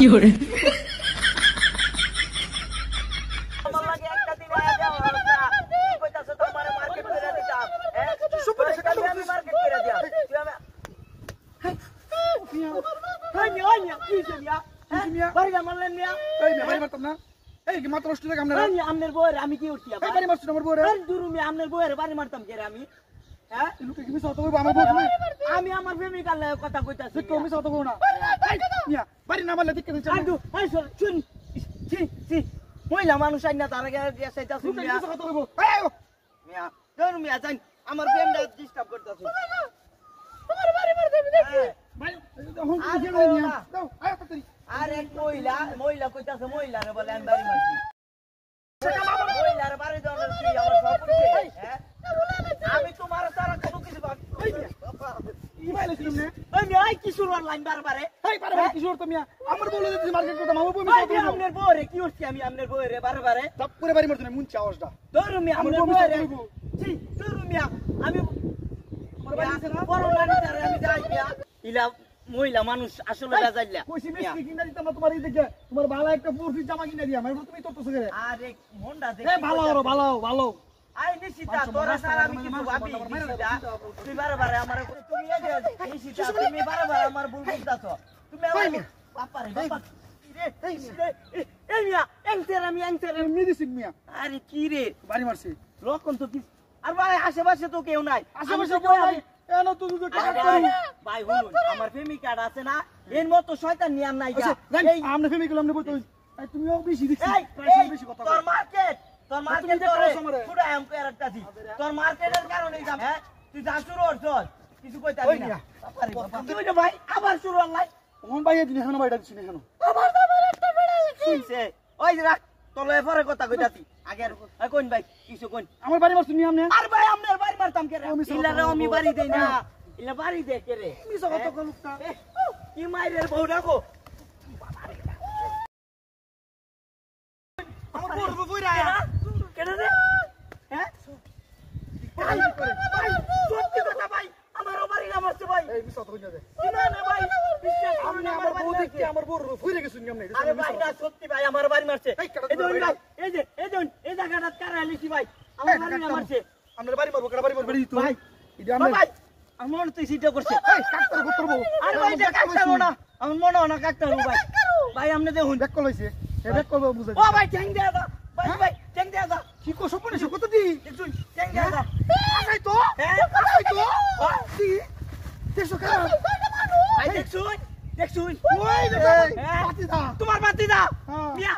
কি করে আমার লাগে একটা দিন আয়া যাও না তুই কইতাছ তোমার মার্কেট করে দিতাম হ্যাঁ সুপার সেটা আমি মার্কেট করে দিতাম তুই আমি হাই মিয়া কি মিয়া মিয়া বাড়ি মারলেন মিয়া এই মিয়া বাড়ি মারতাম না এই কি মাত্র নষ্ট লাগে আপনারা এই আমনের বউয়ের আমি কি উঠছি এই বাড়ি মারছ আমার বউরে এই দুরু মিয়া আমনের বউয়ের বাড়ি মারতাম কে রে আমি হ্যাঁ লোকে কি মিছ হতো আমার বউ তুমি আমি আমার প্রেমিকার লাগে কথা কইতাছি তুই মিছ হতো না এই মিয়া বাড়ি না মারলে দিকে দিছ আদু এই শুন ছি মহিলা মানুষ আইনা তার আগে চাইতাছি লোকে মিয়া মিছ হতো এই মিয়া কোন মিয়া জান আমার প্রেমটা ডিস্টার্ব করতাছি তোমার বাড়ি মারতে আমি দেখি ভাই এখন কি গেল মিয়া দাও আয় তাড়াতাড়ি আর এক মহিলা কইতাছে মহিলারে বলে আমি বাড়ি মারছি মহিলারে বাড়ি দেওয়ার কি আমার সব করছে হ্যাঁ আমি তোমার সারা কোনো কিছু এই মিয়া কি মাইলে ছিল না ওই মিয়া কি শুরু লাইন বারবারে এই বারে কি শুরু তো মিয়া আমার বউ যদি মার্কেট করতাম আমার বউ মিছ ভাই হতো আমনের বউরে কি হচ্ছে আমি আমনের বউরে বারবারে সব করে বাড়ি মারছ না মুন চাওসটা ধরু মিয়া আমার আমনের বউ মিছ বউরে হতো ছি ধরু মিয়া আমি আমার বাড়ি আছে না করোনা নিতারে আমি যাই মিয়া ইলা মহিলা মানুষ আসলে বাজাইলা কইছি বেশি কিনা দিতাম না তোমার এই দেখে তোমার ভালো একটা পুরফি জামা কিনা দিয়া আমার তুমি তত সগে আরে মনটা এ দেখি ভালো হলো ভালো ভালো আই নিশিতা তোরা সারা আমি কিছু ভাবি নিশিতা তুই বারবার আমার তুমি এই নিশিতা তুমি বারবার আমার ভুল বুঝতাছো তুমি আমার বাপারে বাপা এই মিয়া এনসার আমি মেডিসিন মিয়া আরে কি রে বাড়ি মারছি লক্ষণ তো কি আর ভাই আশেপাশে তো কেউ নাই আশেপাশে কেউ নাই এন তো দুটো টাকা করি ভাই শুনুন আমার প্রেমিকার আছে না এর মতো শয়তান নিয়ম নাই আচ্ছা এই আমরা ফেমি করলাম না বলতো তুমিও বেশি দেখছি এই প্রায় বেশি কথা তোর বলো মার্কেট তুমি দেখো তোরে সমরে। পুরা আম কই রাখতাছি তোর মার্কেটের কারণে যাম হ্যাঁ তুই যা শুরু করছস কিছু কইতাছি ওই না মিয়া। বাপারে বাবা তুই যে ভাই আবার শুরু অনলাইন কোন ভাই দিন এখানে বাইটা দিছি এখানে আবার একটা বেড়া লিখছে ওই যে রাখ তলে পরে কথা কইতাছি আগে আর কোন ভাই কিছু কোন আমার বাড়ি মারছি নি আমনে আর ভাই আমনের বাড়ি মারতাম কে রে আমি সব ইলারে আমি বলবো। বাড়ি দেই না ইলা বাড়ি দে কে রে মিছা কথা কও লোকটা কি মাইরের বউ ডাকো আমার বড় বইরা কেডা রে হ্যাঁ ভাই ভাই সত্যি কথা ভাই আমার বাড়ি না মারছে ভাই এই মিছা কথা কইনা দে না না ভাই বিশ্বাস করুন আমনে আমার আমার বউ বাড়ি দেখতে আমার বড় ফইরে গেছুন আমনে আরে ভাই না সত্যি ভাই আমার বাড়ি মারছে এই কেডা এই যে তোমার ভাই এই যে এই জায়গাটা কারা লিখি ভাই আমার বাড়ি না মারছে আমনে বাড়ি মারবো কেডা বাড়ি মারবো বাড়ি তো ভাই ইডা আমনে ভাই আমার মনে তো সিটা করছে এই কাকতার গোত্র বউ আরে ভাই এটা কাকতারো না আমার মনে হয় না কাকতারো ভাই ভাই আপনি দেখুন ব্যাক কল হইছে এ ব্যাক কল বুঝাই ও ভাই ঠ্যাং দেয়া দা ভাই ভাই ঠ্যাং দেয়া দা কি কো সপনে কত দি দেখুন ঠ্যাং দেয়া দা আসাই তো হ্যাঁ আসাই তো দি দেখছো কেন ভাই দেখুন ওই রে হ্যাঁ পাতি দা তোমার বাতি দা হ্যাঁ। মিয়া